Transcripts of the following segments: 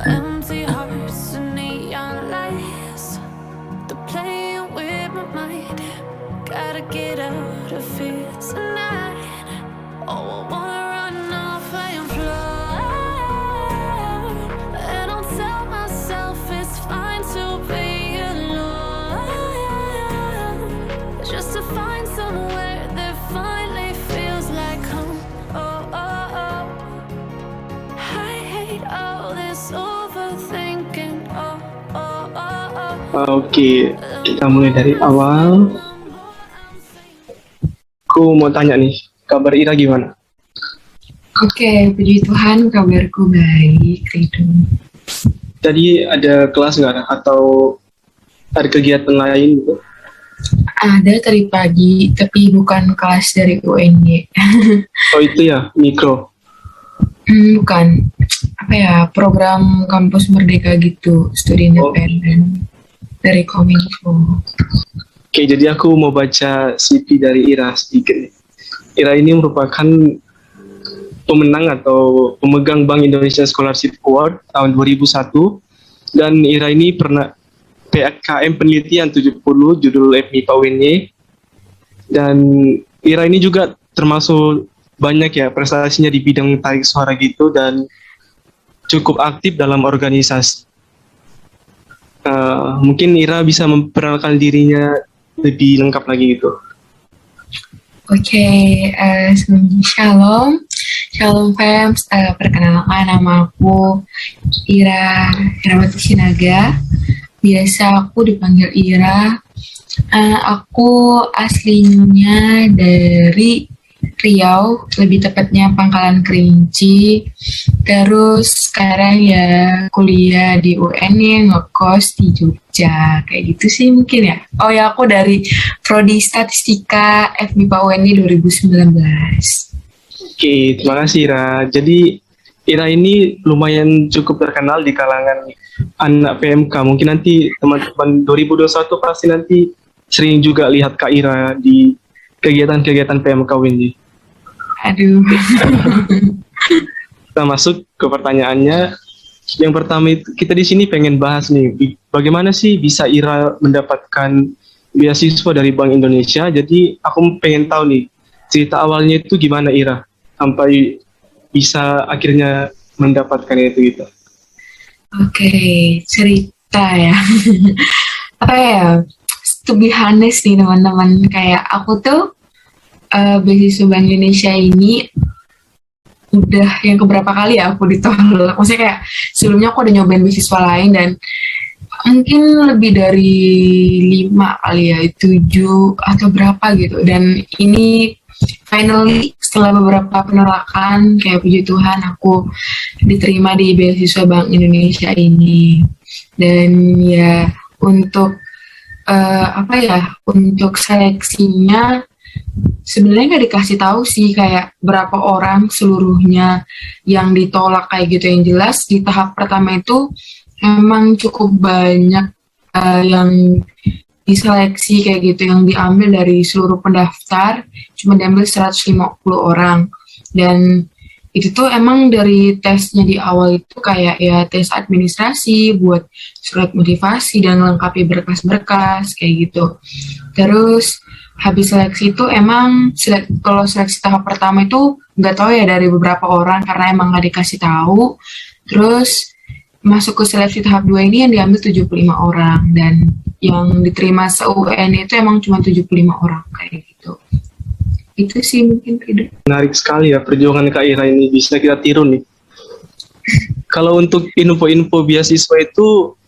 Empty hearts and neon lights. They're playing with my mind. Gotta get out of here tonight. Oh, I wanna run off and fly. And I'll tell myself it's fine to be alone. Just to find somewhere that finally feels like home. Oh, oh, oh. I hate all this overthinking. Oh, oh, oh, oh. Oke, kita mulai dari awal. Aku mau tanya nih, kabar Ira gimana? Oke, puji Tuhan kabarku baik, Ridho. Tadi ada kelas nggak? Atau ada kegiatan lain gitu? Ada tadi pagi, tapi bukan kelas dari UNY. Oh itu ya, mikro. Bukan, apa ya, program kampus merdeka gitu, studi independen dari Kominfo. Oke, jadi aku mau baca CV dari Ira sedikit nih. Ira ini merupakan pemenang atau pemegang Bank Indonesia Scholarship Award tahun 2001, dan Ira ini pernah PKM Penelitian 70 judul FMIPA UNY, dan Ira ini juga termasuk banyak ya prestasinya di bidang tarik suara gitu, dan cukup aktif dalam organisasi. Mungkin Ira bisa memperkenalkan dirinya lebih lengkap lagi gitu. Oke, shalom. Shalom fams, perkenalkan nama aku Ira Herawati Sinaga. Biasa aku dipanggil Ira. Aku aslinya dari Riau, lebih tepatnya Pangkalan Kerinci. Terus sekarang ya kuliah di UNY, ngekos di Jogja, kayak gitu sih mungkin ya. Oh ya, aku dari Prodi Statistika FMIPA UNY 2019. Oke, terima kasih Ira. Jadi Ira ini lumayan cukup terkenal di kalangan anak PMK. Mungkin nanti teman-teman 2021 pasti nanti sering juga lihat Kak Ira di kegiatan-kegiatan PMK UNY. Aduh. Kita masuk ke pertanyaannya. Yang pertama itu kita di sini pengen bahas nih, bagaimana sih bisa Ira mendapatkan beasiswa dari Bank Indonesia. Jadi aku pengen tahu nih, cerita awalnya itu gimana Ira sampai bisa akhirnya mendapatkan itu gitu. Oke, cerita ya. Apa ya? To be honest nih teman-teman, kayak aku tuh beasiswa Bank Indonesia ini udah yang keberapa kali ya aku ditolak. Maksudnya kayak sebelumnya aku udah nyobain beasiswa lain dan mungkin lebih dari 5 kali ya, 7 atau berapa gitu. Dan ini finally setelah beberapa penolakan, kayak puji Tuhan aku diterima di beasiswa Bank Indonesia ini. Dan ya untuk untuk seleksinya sebenarnya nggak dikasih tahu sih kayak berapa orang seluruhnya yang ditolak kayak gitu. Yang jelas di tahap pertama itu emang cukup banyak yang diseleksi kayak gitu, yang diambil dari seluruh pendaftar cuma diambil 150 orang. Dan itu tuh emang dari tesnya di awal itu kayak ya tes administrasi buat surat motivasi dan lengkapi berkas-berkas kayak gitu. Terus habis seleksi itu emang kalau seleksi tahap pertama itu nggak tahu ya dari beberapa orang karena emang nggak dikasih tahu. Terus masuk ke seleksi tahap 2 ini yang diambil 75 orang dan yang diterima se-UN itu emang cuma 75 orang kayak gitu. Itu sih mungkin tidak. Menarik sekali ya perjuangan Kak Ira ini, bisa kita tiru nih. Kalau untuk info-info beasiswa itu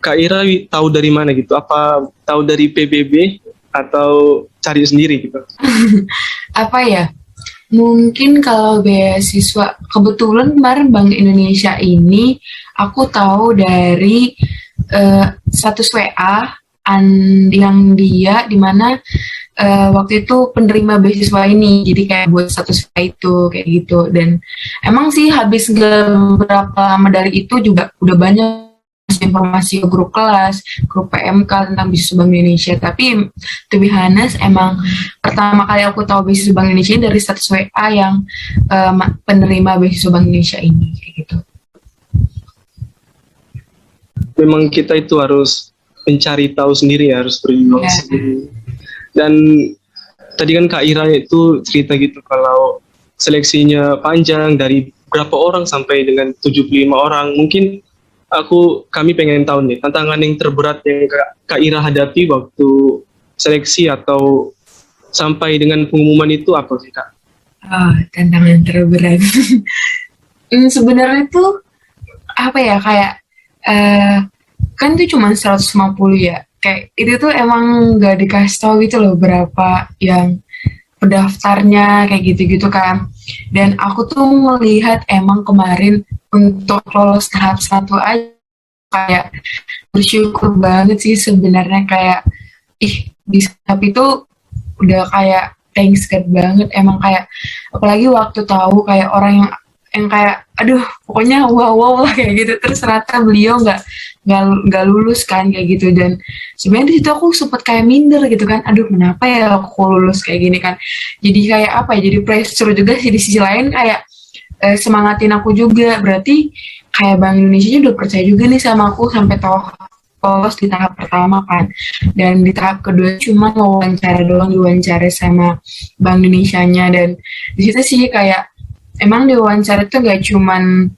Kak Ira tahu dari mana gitu? Apa tahu dari PBB atau cari sendiri gitu? Apa ya? Mungkin kalau beasiswa, kebetulan kemarin Bank Indonesia ini aku tahu dari status WA yang dia dimana waktu itu penerima beasiswa ini, jadi kayak buat status WA itu kayak gitu. Dan emang sih habis beberapa lama dari itu juga udah banyak informasi ke grup kelas, grup PMK tentang beasiswa Bank Indonesia. Tapi to be honest, emang pertama kali aku tahu beasiswa Bank Indonesia ini dari status WA yang penerima beasiswa Bank Indonesia ini kayak gitu. memang kita itu harus mencari tahu sendiri, harus berjuang sendiri. Dan tadi kan Kak Ira itu cerita gitu kalau seleksinya panjang dari berapa orang sampai dengan 75 orang. Mungkin kami pengen tahu nih tantangan yang terberat yang Kak Ira hadapi waktu seleksi atau sampai dengan pengumuman itu apa sih Kak? Tantangan terberat. Sebenarnya tuh apa ya, kayak kan itu cuma 150 ya. Kayak itu tuh emang gak dikasih tahu gitu loh berapa yang pendaftarnya kayak gitu-gitu kan. Dan aku tuh melihat emang kemarin untuk lolos tahap 1 aja kayak bersyukur banget sih sebenarnya, kayak di tahap itu udah kayak thanks God banget emang, kayak apalagi waktu tahu kayak orang yang kayak aduh pokoknya wow lah kayak gitu, terus ternyata beliau nggak lulus kan kayak gitu. Dan sebenarnya di situ aku sempat kayak minder gitu kan, aduh kenapa ya aku lulus kayak gini kan. Jadi kayak apa ya, jadi pressure juga sih di sisi lain, kayak semangatin aku juga, berarti kayak Bank Indonesia udah percaya juga nih sama aku sampai lolos di tahap pertama kan. Dan di tahap kedua cuma diwawancara sama Bank Indonesia-nya. Dan di situ sih kayak emang diwawancara itu gak cuman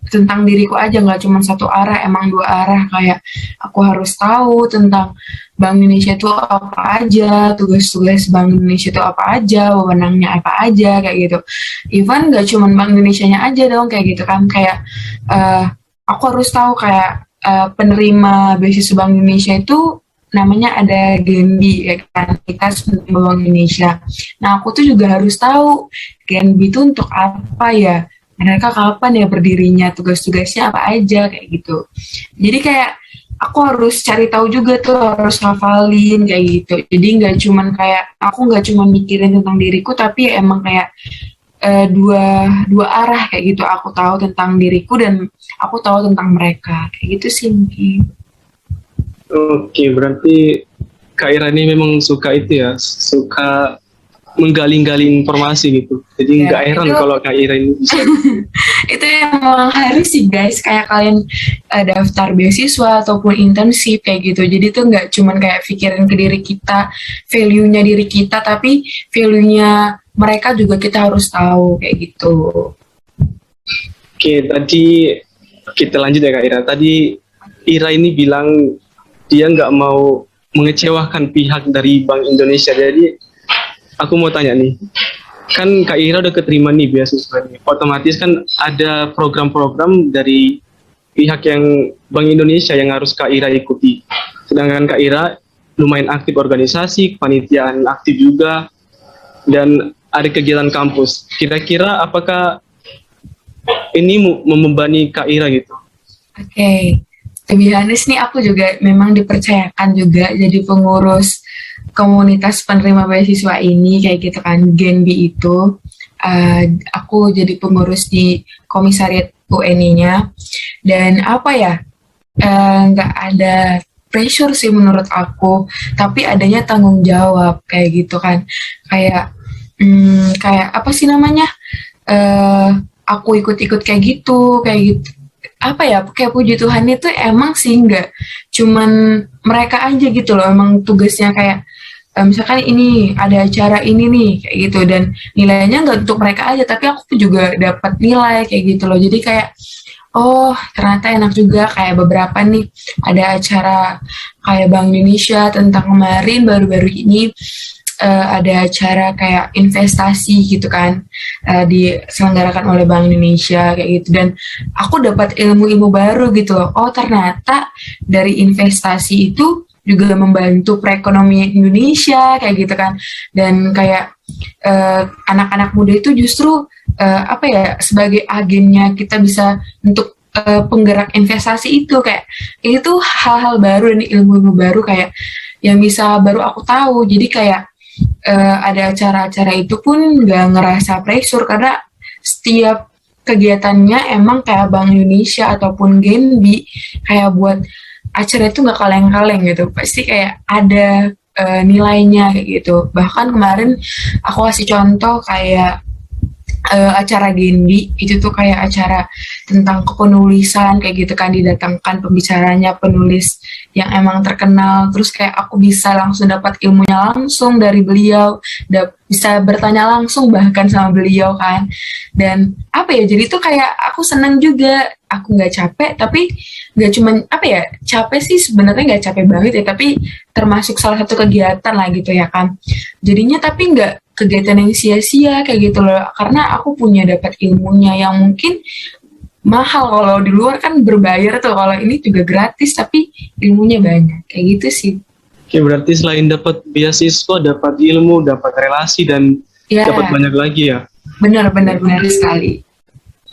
tentang diriku aja, gak cuman satu arah, emang dua arah. Kayak aku harus tahu tentang Bank Indonesia itu apa aja, tugas-tugas Bank Indonesia itu apa aja, wewenangnya apa aja kayak gitu. Even gak cuman Bank Indonesia-nya aja dong kayak gitu kan. Kayak aku harus tahu kayak penerima beasiswa Bank Indonesia itu namanya ada Genbi ya kan, kita Bank Indonesia. Nah aku tuh juga harus tahu Genbi itu untuk apa ya, mereka kapan ya berdirinya, tugas-tugasnya apa aja kayak gitu. Jadi kayak aku harus cari tahu juga tuh, harus hafalin kayak gitu. Jadi aku nggak cuman mikirin tentang diriku, tapi emang kayak dua arah kayak gitu. Aku tahu tentang diriku dan aku tahu tentang mereka kayak gitu sih mungkin. Oke, berarti Kak Ira ini memang suka itu ya, suka menggali-gali informasi gitu. Jadi nggak heran kalau Kak Ira ini bisa. Itu emang harus sih guys, kayak kalian daftar beasiswa ataupun internship kayak gitu. Jadi tuh nggak cuman kayak pikirin ke diri kita, value-nya diri kita, tapi value-nya mereka juga kita harus tahu kayak gitu. Oke, tadi kita lanjut ya Kak Ira. Tadi Ira ini bilang dia nggak mau mengecewakan pihak dari Bank Indonesia. Jadi aku mau tanya nih, kan Kak Ira udah keterima nih beasiswa nih. Otomatis kan ada program-program dari pihak yang Bank Indonesia yang harus Kak Ira ikuti. Sedangkan Kak Ira lumayan aktif organisasi, kepanitiaan aktif juga, dan ada kegiatan kampus. Kira-kira apakah ini membebani Kak Ira gitu? Oke. To be honest nih, aku juga memang dipercayakan juga jadi pengurus komunitas penerima beasiswa ini kayak gitu kan, Genbi itu. Aku jadi pengurus di komisariat UNI-nya. Dan apa ya, nggak ada pressure sih menurut aku, tapi adanya tanggung jawab kayak gitu kan. Kayak apa sih namanya, aku ikut-ikut kayak gitu. Apa ya, kayak puji Tuhan itu emang sih nggak cuman mereka aja gitu loh, emang tugasnya kayak misalkan ini ada acara ini nih kayak gitu, dan nilainya nggak untuk mereka aja tapi aku juga dapat nilai kayak gitu loh. Jadi kayak oh ternyata enak juga, kayak beberapa nih ada acara kayak Bank Indonesia tentang kemarin baru-baru ini ada acara kayak investasi gitu kan, diselenggarakan oleh Bank Indonesia kayak gitu, dan aku dapat ilmu-ilmu baru gitu loh. Oh ternyata dari investasi itu juga membantu perekonomian Indonesia kayak gitu kan. Dan kayak anak-anak muda itu justru apa ya, sebagai agennya kita bisa untuk penggerak investasi itu, kayak itu hal-hal baru dan ilmu-ilmu baru kayak yang bisa baru aku tahu. Jadi kayak ada acara-acara itu pun nggak ngerasa pressure, karena setiap kegiatannya emang kayak Bank Indonesia ataupun Genbi kayak buat acara itu nggak kaleng-kaleng gitu, pasti kayak ada nilainya kayak gitu. Bahkan kemarin aku kasih contoh kayak acara Genbi itu tuh kayak acara tentang kepenulisan kayak gitu kan, didatangkan pembicaranya penulis yang emang terkenal, terus kayak aku bisa langsung dapat ilmunya langsung dari beliau, bisa bertanya langsung bahkan sama beliau kan. Dan apa ya, jadi tuh kayak aku seneng juga, aku nggak capek, tapi nggak cuman apa ya, capek sih sebenarnya nggak capek banget ya, tapi termasuk salah satu kegiatan lah gitu ya kan. Jadinya tapi nggak kegiatan yang sia-sia kayak gitu loh, karena aku punya dapat ilmunya yang mungkin mahal, kalau di luar kan berbayar tuh, kalau ini juga gratis tapi ilmunya banyak kayak gitu sih. Oke, berarti selain dapat beasiswa, dapat ilmu, dapat relasi, dan Ya, dapat banyak lagi ya. benar sekali.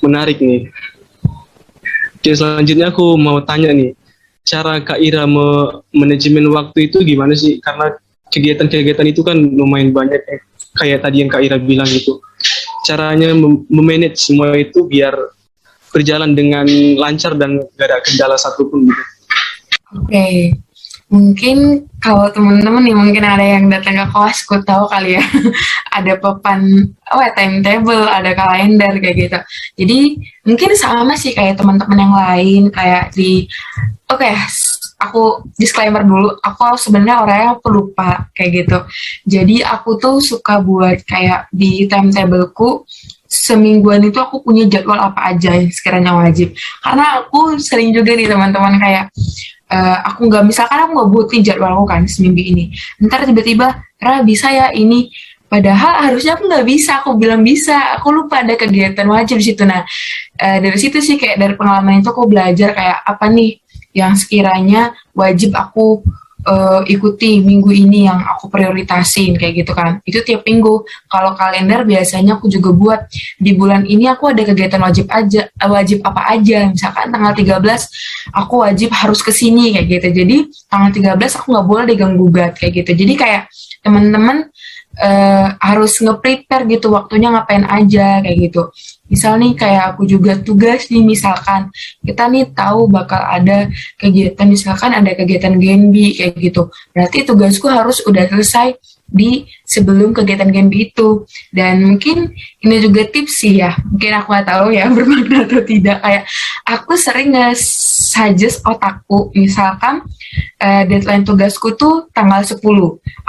Menarik nih. Oke, selanjutnya aku mau tanya nih, cara Kak Ira manajemen waktu itu gimana sih? Karena kegiatan-kegiatan itu kan lumayan banyak ya. Kayak tadi yang Kak Ira bilang gitu. Caranya memanage semua itu biar berjalan dengan lancar dan gak ada kendala satupun gitu. Oke, mungkin kalau teman-teman nih mungkin ada yang datang ke kelas, aku tahu kali ya, ada papan, timetable, ada kalender kayak gitu. Jadi mungkin sama sih kayak teman-teman yang lain, kayak oke, aku disclaimer dulu, aku sebenarnya orangnya pelupa kayak gitu. Jadi aku tuh suka buat kayak di timetableku semingguan itu aku punya jadwal apa aja yang sekiranya wajib. Karena aku sering juga nih teman-teman kayak aku nggak buatin jadwalku kan seminggu ini. Ntar tiba-tiba, Ra bisa ya ini. Padahal harusnya aku nggak bisa, aku bilang bisa, aku lupa ada kegiatan wajib di situ. Nah, dari situ sih kayak dari pengalaman itu aku belajar kayak apa nih yang sekiranya wajib aku ikuti minggu ini, yang aku prioritasin kayak gitu kan. Itu tiap minggu. Kalau kalender biasanya aku juga buat di bulan ini aku ada kegiatan wajib apa aja. Misalkan tanggal 13 aku wajib harus kesini kayak gitu. Jadi tanggal 13 aku nggak boleh diganggu-gugat kayak gitu. Jadi kayak teman-teman harus nge-prepare gitu waktunya ngapain aja kayak gitu. Misal nih kayak aku juga tugas nih, misalkan kita nih tahu bakal ada kegiatan, misalkan ada kegiatan Genbi kayak gitu. Berarti tugasku harus udah selesai di sebelum kegiatan Genbi itu. Dan mungkin ini juga tips sih ya, mungkin aku nggak tahu ya bermakna atau tidak, kayak aku sering nge-suggest otakku, misalkan deadline tugasku tuh tanggal 10.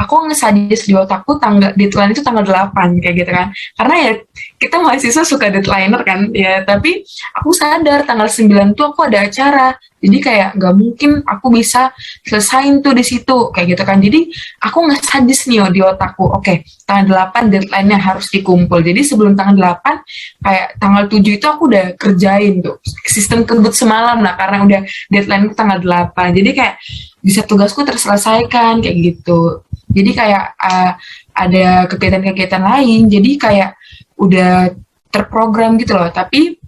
Aku nge-suggest di otakku deadline itu tanggal 8 kayak gitu kan. Karena ya kita mahasiswa suka deadlineer kan ya, tapi aku sadar tanggal 9 tuh aku ada acara. Jadi kayak nggak mungkin aku bisa selesain tuh di situ kayak gitu kan. Jadi aku nge-suggest nih di otakku, oke, tanggal 8 deadline-nya harus dikumpul. Jadi sebelum tanggal 8, kayak tanggal 7 itu aku udah kerjain tuh sistem kebut semalam lah, karena udah deadline ku tanggal 8. Jadi kayak bisa tugasku terselesaikan kayak gitu. Jadi kayak ada kegiatan-kegiatan lain, jadi kayak udah terprogram gitu loh. Tapi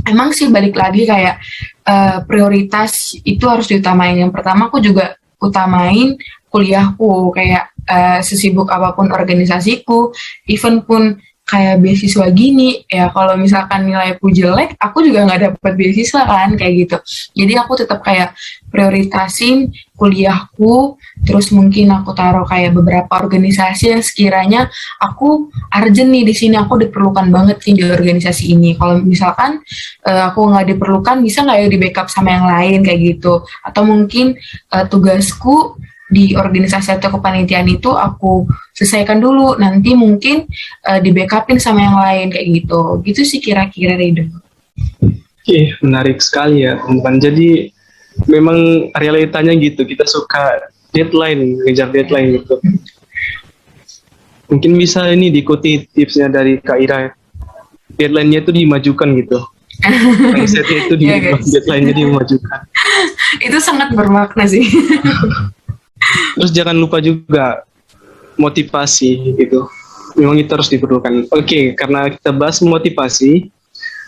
emang sih balik lagi kayak prioritas itu harus diutamain. Yang pertama aku juga utamain kuliahku, kayak sesibuk apapun organisasiku, even pun kayak beasiswa gini ya, kalau misalkan nilaiku jelek aku juga nggak dapat beasiswa kan kayak gitu. Jadi aku tetap kayak prioritasin kuliahku, terus mungkin aku taruh kayak beberapa organisasi yang sekiranya aku urgent nih di sini, aku diperlukan banget nih di organisasi ini. Kalau misalkan aku nggak diperlukan, bisa nggak ya di backup sama yang lain kayak gitu. Atau mungkin tugasku di organisasi atau kepanitiaan itu aku selesaikan dulu, nanti mungkin di backupin sama yang lain kayak gitu. Gitu sih kira-kira Ridho. Oke, menarik sekali ya teman-teman. Jadi memang realitanya gitu, kita suka deadline, ngejar deadline gitu. Mungkin bisa ini diikuti tipsnya dari Kak Ira, deadline-nya itu dimajukan gitu. Mindset-nya itu deadline-nya dimajukan. Itu sangat bermakna sih. Terus jangan lupa juga motivasi gitu. Memang itu harus diperlukan. Oke, karena kita bahas motivasi,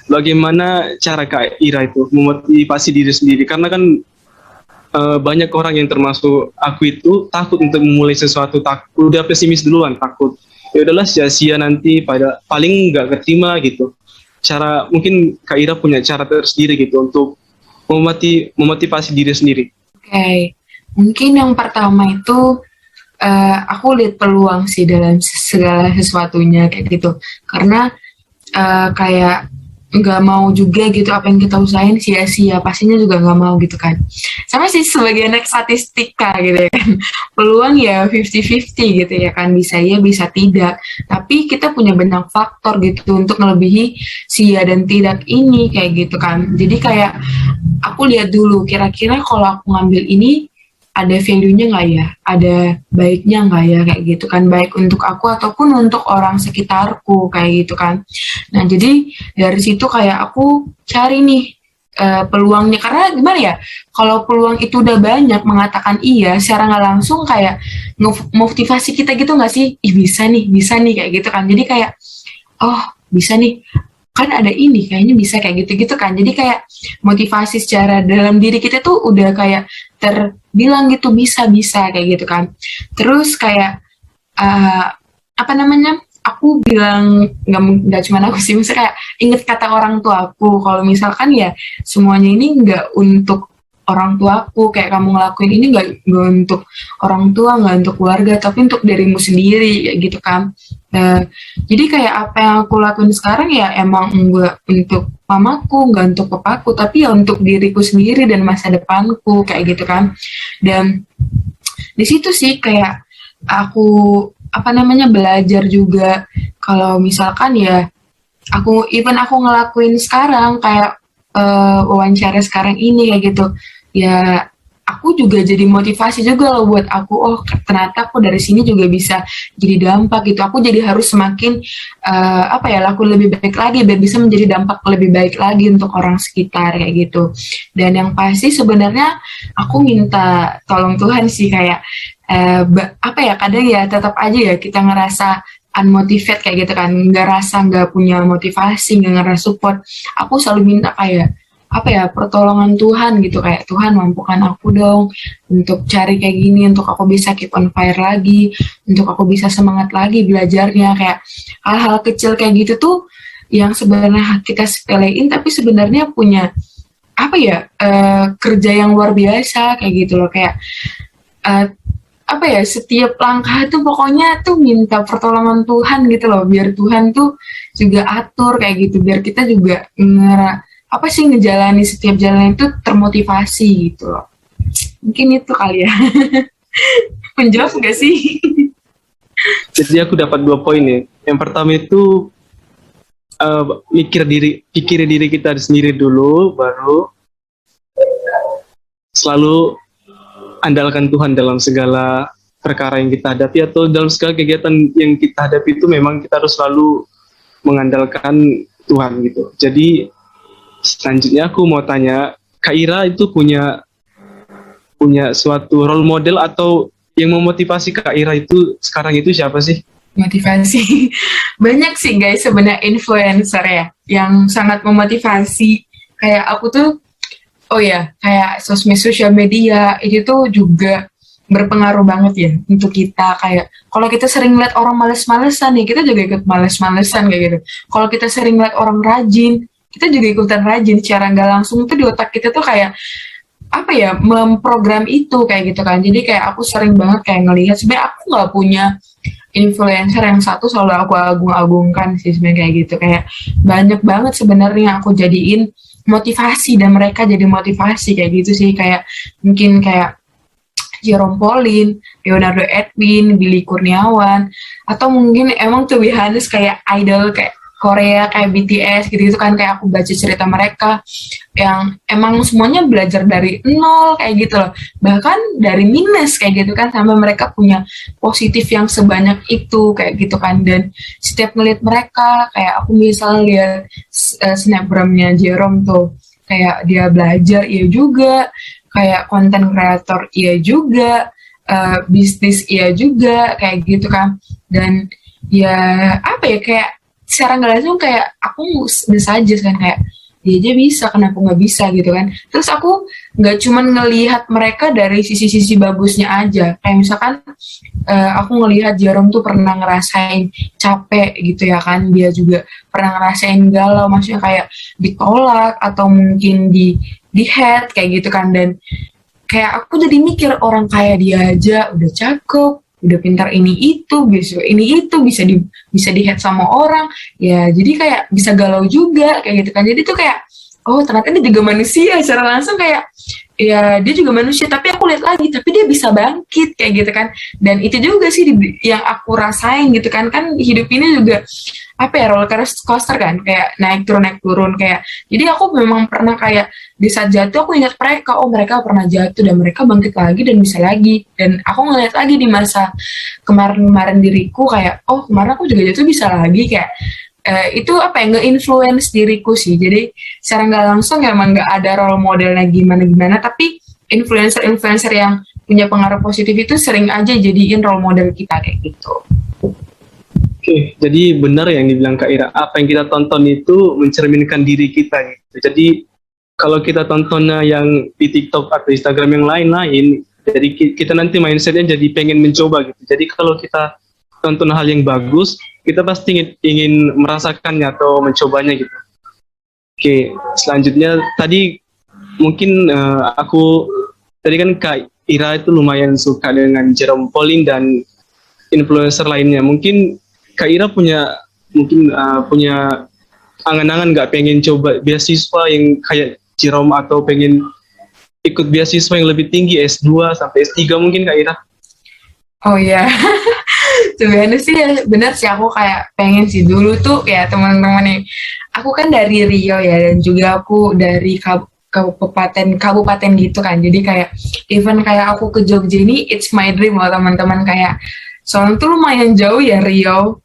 bagaimana cara Kak Ira itu memotivasi diri sendiri? Karena kan banyak orang yang termasuk aku itu takut untuk memulai sesuatu, udah pesimis duluan, takut. Ya udahlah sia-sia nanti, paling nggak keterima gitu. Mungkin Kak Ira punya cara tersendiri gitu untuk memotivasi diri sendiri. Oke. Mungkin yang pertama itu aku lihat peluang sih dalam segala sesuatunya kayak gitu. Karena kayak nggak mau juga gitu apa yang kita usahain sia-sia, pastinya juga nggak mau gitu kan. Sama sih sebagai anak statistika gitu ya kan, peluang ya 50-50 gitu ya kan, bisa ya bisa tidak, tapi kita punya banyak faktor gitu untuk melebihi sia dan tidak ini kayak gitu kan. Jadi kayak aku lihat dulu kira-kira kalau aku ngambil ini ada value-nya nggak ya, ada baiknya nggak ya kayak gitu kan, baik untuk aku ataupun untuk orang sekitarku kayak gitu kan. Nah jadi dari situ kayak aku cari nih peluangnya, karena gimana ya, kalau peluang itu udah banyak mengatakan iya secara nggak langsung kayak motivasi kita gitu nggak sih, ih bisa nih kayak gitu kan. Jadi kayak oh bisa nih, kan ada ini kayaknya bisa kayak gitu-gitu kan. Jadi kayak motivasi secara dalam diri kita tuh udah kayak terbilang gitu bisa kayak gitu kan. Terus kayak apa namanya, aku bilang nggak cuma aku sih, misalnya kayak inget kata orang tua aku kalau misalkan ya semuanya ini nggak untuk orang tuaku, kayak kamu ngelakuin ini nggak untuk orang tua, nggak untuk keluarga, tapi untuk dirimu sendiri kayak gitu kan. Jadi kayak apa yang aku lakuin sekarang ya emang enggak untuk mamaku, enggak untuk papaku, tapi ya untuk diriku sendiri dan masa depanku kayak gitu kan. Dan di situ sih kayak aku apa namanya belajar juga kalau misalkan ya aku ngelakuin sekarang kayak wawancara sekarang ini kayak gitu ya, aku juga jadi motivasi juga loh buat aku, oh ternyata aku dari sini juga bisa jadi dampak gitu. Aku jadi harus semakin laku lebih baik lagi biar bisa menjadi dampak lebih baik lagi untuk orang sekitar kayak gitu. Dan yang pasti sebenarnya aku minta tolong Tuhan sih, kayak kadang ya tetap aja ya kita ngerasa unmotivated kayak gitu kan, nggak punya motivasi, nggak ngerasa support. Aku selalu minta kayak pertolongan Tuhan gitu, kayak Tuhan mampukan aku dong untuk cari kayak gini, untuk aku bisa keep on fire lagi, untuk aku bisa semangat lagi belajarnya. Kayak hal-hal kecil kayak gitu tuh yang sebenarnya kita sepelein tapi sebenarnya punya kerja yang luar biasa kayak gitu loh. Kayak setiap langkah tuh pokoknya tuh minta pertolongan Tuhan gitu loh, biar Tuhan tuh juga atur kayak gitu, biar kita juga ngejalani setiap jalan itu termotivasi gitu loh. Mungkin itu kali ya. Menjawab gak sih? Jadi aku dapat 2 poin ya. Yang pertama itu pikirin diri kita sendiri dulu, baru selalu andalkan Tuhan dalam segala perkara yang kita hadapi, atau dalam segala kegiatan yang kita hadapi itu memang kita harus selalu mengandalkan Tuhan gitu. Jadi selanjutnya aku mau tanya, Kak Ira itu punya suatu role model atau yang memotivasi Kak Ira itu sekarang itu siapa sih? Motivasi banyak sih guys sebenarnya, influencer ya yang sangat memotivasi. Kayak aku tuh kayak sosial media itu tuh juga berpengaruh banget ya untuk kita. Kayak kalau kita sering lihat orang males-malesan nih, kita juga ikut males-malesan kayak gitu. Kalau kita sering lihat orang rajin, kita juga ikutan rajin. Secara nggak langsung tuh di otak kita tuh kayak memprogram itu kayak gitu kan. Jadi kayak aku sering banget kayak ngelihat, sebenarnya aku nggak punya influencer yang satu selalu aku agung-agungkan sih sebenarnya kayak gitu. Kayak banyak banget sebenarnya yang aku jadiin motivasi dan mereka jadi motivasi kayak gitu sih. Kayak mungkin kayak Jerome Pauline, Leonardo Edwin, Billy Kurniawan, atau mungkin emang to be honest kayak idol kayak Korea kayak BTS gitu kan. Kayak aku baca cerita mereka yang emang semuanya belajar dari nol kayak gitu loh, bahkan dari minus kayak gitu kan, sampai mereka punya positif yang sebanyak itu kayak gitu kan. Dan setiap ngeliat mereka, kayak aku misalnya lihat snapgramnya Jerome tuh, kayak dia belajar iya juga, kayak konten kreator iya juga, bisnis iya juga kayak gitu kan. Dan ya kayak secara nggak langsung kayak aku bisa aja kan, kayak dia aja bisa, kenapa nggak bisa gitu kan. Terus aku nggak cuman ngelihat mereka dari sisi-sisi bagusnya aja, kayak misalkan aku ngelihat Jerome tuh pernah ngerasain capek gitu ya kan, dia juga pernah ngerasain galau, maksudnya kayak ditolak atau mungkin di hate kayak gitu kan. Dan kayak aku jadi mikir, orang kayak dia aja udah cakep, udah pintar ini itu, bisa di head sama orang, ya jadi kayak bisa galau juga kayak gitu kan. Jadi tuh kayak oh ternyata dia juga manusia, secara langsung kayak ya dia juga manusia, tapi aku lihat lagi tapi dia bisa bangkit kayak gitu kan. Dan itu juga sih yang aku rasain gitu kan hidup ini juga apa ya, roller coaster kan, kayak naik turun kayak. Jadi aku memang pernah kayak di saat jatuh aku ingat mereka, oh mereka pernah jatuh dan mereka bangkit lagi dan bisa lagi. Dan aku ngeliat lagi di masa kemarin diriku kayak oh kemarin aku juga jatuh bisa lagi kayak itu apa ya, nge-influence diriku sih. Jadi secara nggak langsung emang nggak ada role modelnya gimana tapi influencer yang punya pengaruh positif itu sering aja jadiin role model kita kayak gitu. Oke, jadi benar yang dibilang Kak Ira, apa yang kita tonton itu mencerminkan diri kita gitu. Jadi kalau kita tontonnya yang di TikTok atau Instagram yang lain-lain, jadi kita nanti mindsetnya jadi pengen mencoba gitu. Jadi kalau kita tonton hal yang bagus, kita pasti ingin merasakannya atau mencobanya gitu. Oke, selanjutnya tadi mungkin tadi kan Kak Ira itu lumayan suka dengan Jerome Pauline dan influencer lainnya. Mungkin Kak Ira punya angan-angan nggak pengen coba beasiswa yang kayak Jerome atau pengen ikut beasiswa yang lebih tinggi S2 sampai S3 mungkin Kak Ira? Oh iya, sebenarnya sih ya, benar sih aku kayak pengen sih dulu tuh ya teman-teman nih. Aku kan dari Rio ya dan juga aku dari kabupaten gitu kan. Jadi kayak even kayak aku ke Jogja ini it's my dream loh teman-teman, kayak soalnya tuh lumayan jauh ya Rio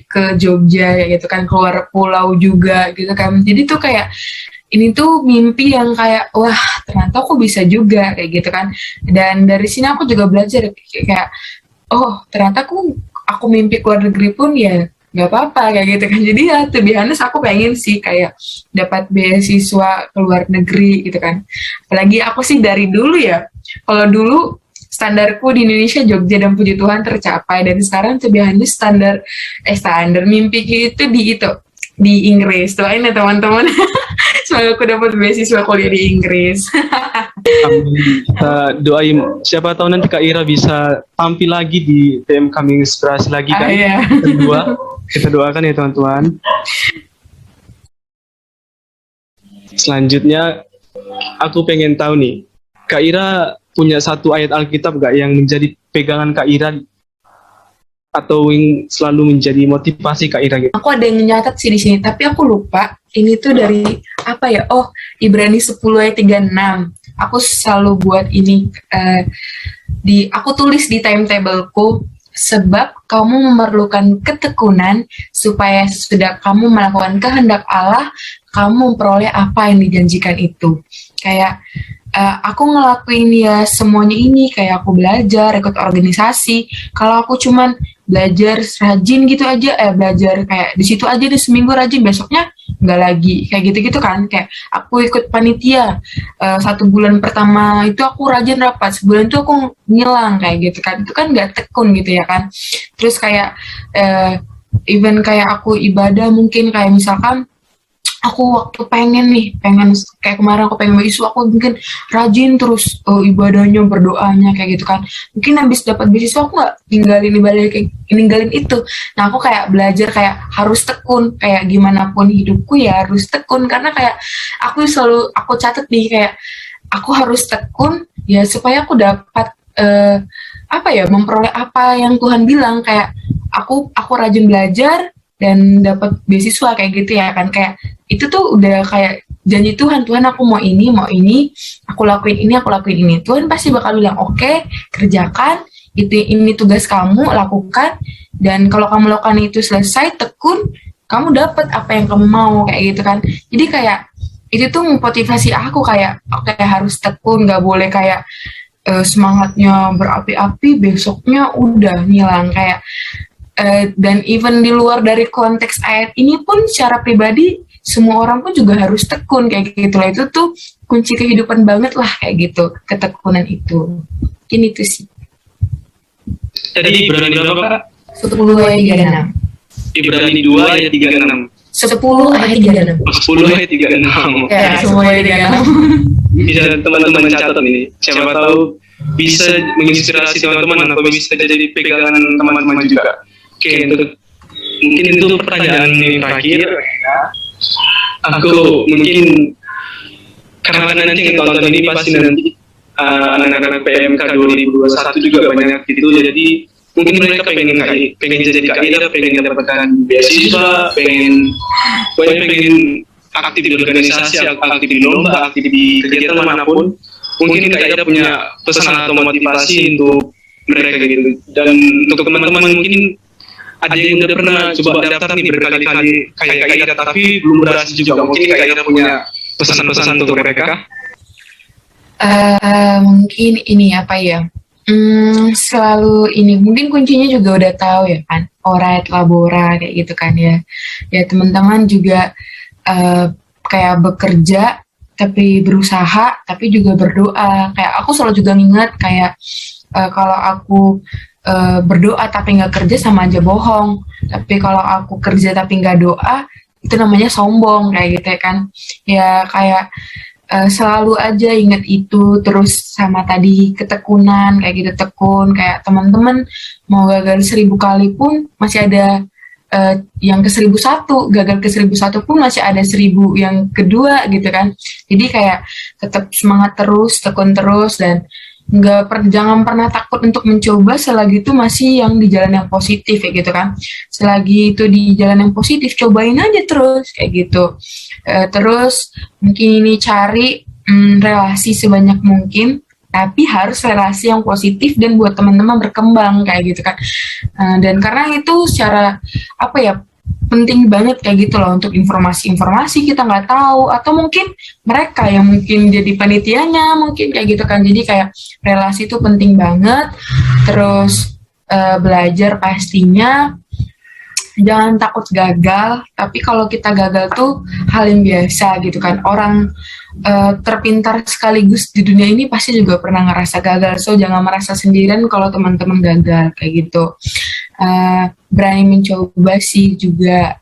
ke Jogja gitu kan, keluar pulau juga gitu kan. Jadi tuh kayak ini tuh mimpi yang kayak wah ternyata aku bisa juga kayak gitu kan. Dan dari sini aku juga belajar kayak oh ternyata aku mimpi keluar negeri pun ya nggak apa-apa kayak gitu kan. Jadi ya to be honest aku pengen sih kayak dapat beasiswa ke luar negeri gitu kan. Apalagi aku sih dari dulu ya, kalau dulu standarku di Indonesia Jogja dan puji Tuhan tercapai, dan sekarang to be honest standar mimpi itu di Inggris. Doain ya teman-teman. Semoga aku dapat beasiswa kuliah di Inggris. Kita doain, siapa tahu nanti Kak Ira bisa tampil lagi di TMK Menginspirasi lagi kan. Iya. Kita doakan ya teman-teman. Selanjutnya aku pengen tahu nih, Kak Ira punya satu ayat Alkitab gak yang menjadi pegangan Kak Ira atau yang selalu menjadi motivasi Kak Ira gitu? Aku ada yang nyatat sih di sini, tapi aku lupa. Ini tuh dari apa ya? Oh, Ibrani 10 ayat 36. Aku selalu buat ini aku tulis di timetableku, sebab kamu memerlukan ketekunan supaya sesudah kamu melakukan kehendak Allah, kamu memperoleh apa yang dijanjikan itu. Kayak aku ngelakuin ya semuanya ini, kayak aku belajar, ikut organisasi. Kalau aku cuman belajar rajin gitu aja, belajar kayak di situ aja deh seminggu rajin, besoknya nggak lagi kayak gitu-gitu kan. Kayak aku ikut panitia 1 bulan pertama itu aku rajin rapat, sebulan itu aku ngilang kayak gitu kan. Itu kan nggak tekun gitu ya kan. Terus kayak even kayak aku ibadah, mungkin kayak misalkan aku waktu pengen kayak kemarin aku pengen beasiswa, aku mungkin rajin terus ibadahnya, berdoanya kayak gitu kan. Mungkin habis dapat beasiswa aku nggak ninggalin itu. Nah aku kayak belajar kayak harus tekun, kayak gimana pun hidupku ya harus tekun, karena kayak aku catat nih kayak aku harus tekun ya supaya aku dapat memperoleh apa yang Tuhan bilang. Kayak aku rajin belajar dan dapat beasiswa kayak gitu ya kan. Kayak itu tuh udah kayak janji Tuhan aku mau ini, aku lakuin ini. Tuhan pasti bakal bilang oke, kerjakan, ini tugas kamu, lakukan. Dan kalau kamu lakukan itu selesai, tekun, kamu dapat apa yang kamu mau kayak gitu kan. Jadi kayak itu tuh motivasi aku kayak oke, harus tekun, gak boleh kayak semangatnya berapi-api, besoknya udah ngilang kayak. Dan even di luar dari konteks ayat ini pun secara pribadi semua orang pun juga harus tekun kayak gitu lah. Itu tuh kunci kehidupan banget lah kayak gitu, ketekunan itu. Ini tuh sih. Tadi Ibrani berapa Kak? 10 ayat 36. Ibrani 2 ayat 36. 10 ayat 36. 10 ayat 36. Ya, semua ayat 36. Bisa teman-teman catat ini. Siapa tahu bisa menginspirasi teman-teman atau bisa jadi pegangan teman-teman juga. Oke, untuk mungkin itu pertanyaan yang terakhir. Aku mungkin karena nanti yang tonton ini pasti nanti anak-anak PMK 2021 juga banyak gitu, jadi mungkin mereka pengen jadi KIDA, pengen dapatkan beasiswa, pengen aktif di organisasi, aktif di lomba, aktif di kegiatan manapun. Mungkin KIDA punya pesan atau motivasi untuk mereka gitu. Dan untuk teman-teman mungkin ada yang udah pernah coba daftar nih berkali-kali kayak KIDA tapi belum berhasil juga. Mungkin KIDA punya pesan-pesan untuk mereka. Mungkin ini apa ya? Selalu ini mungkin kuncinya juga udah tahu ya kan, ora et labora kayak gitu kan ya. Ya teman-teman juga kayak bekerja tapi berusaha tapi juga berdoa. Kayak aku selalu juga nginget kayak kalau aku berdoa tapi nggak kerja sama aja bohong. Tapi kalau aku kerja tapi nggak doa itu namanya sombong kayak gitu ya kan. Ya kayak selalu aja inget itu, terus sama tadi ketekunan kayak gitu, tekun kayak teman-teman mau gagal 1000 kali pun masih ada yang ke 1001, gagal ke 1001 pun masih ada 1000 yang kedua gitu kan. Jadi kayak tetap semangat terus, tekun terus, dan jangan pernah takut untuk mencoba selagi itu masih yang di jalan yang positif ya gitu kan. Selagi itu di jalan yang positif, cobain aja terus kayak gitu. Terus mungkin ini cari relasi sebanyak mungkin, tapi harus relasi yang positif dan buat teman-teman berkembang kayak gitu kan. Dan karena itu secara apa ya, penting banget kayak gitu loh, untuk informasi-informasi kita nggak tahu, atau mungkin mereka yang mungkin jadi panitianya mungkin kayak gitu kan. Jadi kayak relasi itu penting banget. Terus belajar pastinya, jangan takut gagal, tapi kalau kita gagal tuh hal yang biasa gitu kan. Orang terpintar sekaligus di dunia ini pasti juga pernah ngerasa gagal, so jangan merasa sendirian kalau teman-teman gagal kayak gitu. Berani mencoba sih juga,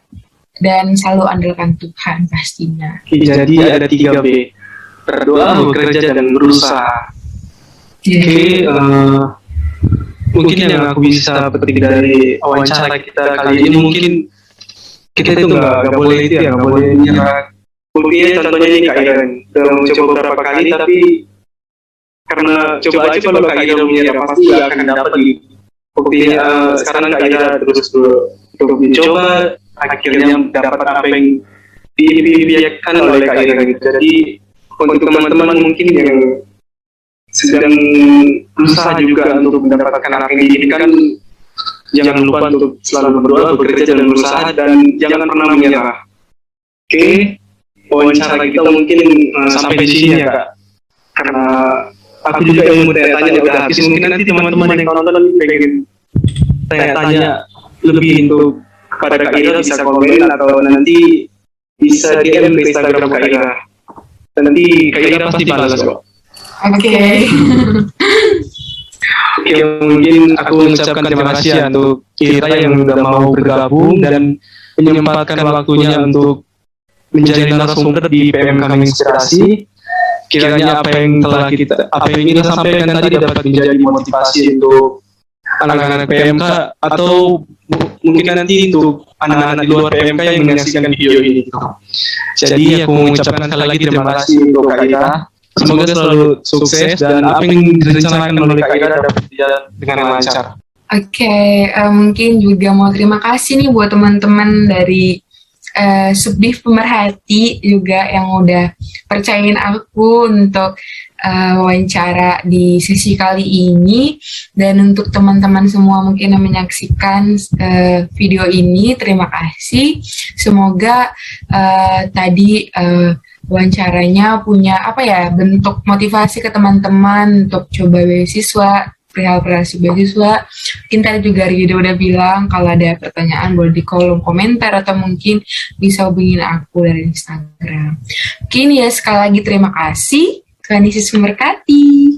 dan selalu andalkan Tuhan pastinya. Jadi ada 3B, berdoa, bekerja, dan berusaha. Oke, mungkin yang aku bisa petik dari wawancara kita kali ini, mungkin kita itu nggak boleh itu ya, nggak boleh menyerah. Buktinya contohnya ini Kak Ira, udah mencoba beberapa kali, tapi karena coba aja kalau Kak Ira menyerah pasti nggak akan dapat gitu. Buktinya sekarang Kak Ira terus mencoba, akhirnya dapat apa yang diimpikan oleh Kak Ira gitu. Jadi untuk teman-teman mungkin yang sedang berusaha juga untuk mendapatkan apa yang diinginkan, jangan lupa untuk selalu berdoa, bekerja, dan berusaha, dan jangan pernah menyerah. Oke, wawancara kita mungkin sampai di sini ya Kak, karena aku juga yang mau tanya udah habis. Mungkin nanti teman-teman yang nonton pengen tanya lebih untuk kepada Kak Ira, bisa komen atau nanti bisa DM ke Instagram Kak Ira. Nanti Kak Ira pasti balas kok. Oke. Oke, mungkin aku mengucapkan terima kasih ya untuk kita yang sudah mau bergabung dan menyempatkan waktunya untuk menjadi narasumber di PMK Menginspirasi. Kiranya apa yang kita sampaikan tadi dapat menjadi motivasi untuk anak-anak PMK atau mungkin nanti untuk anak-anak di luar PMK yang menyaksikan video ini. Jadi aku mengucapkan sekali lagi terima kasih untuk Kak Ira. Semoga selalu sukses dan apa yang direncanakan oleh Kak Ira dapat berjalan dengan lancar. Oke, mungkin juga mau terima kasih nih buat teman-teman dari Subdiv Pemerhati juga yang udah percayain aku untuk wawancara di sesi kali ini. Dan untuk teman-teman semua mungkin yang menyaksikan video ini, terima kasih. Semoga tadi wawancaranya punya bentuk motivasi ke teman-teman untuk coba beasiswa, perihal beasiswa. Mungkin tadi juga Ridho udah bilang kalau ada pertanyaan boleh di kolom komentar atau mungkin bisa hubungin aku dari Instagram. Mungkin ya sekali lagi terima kasih. Tuhan Yesus memberkati.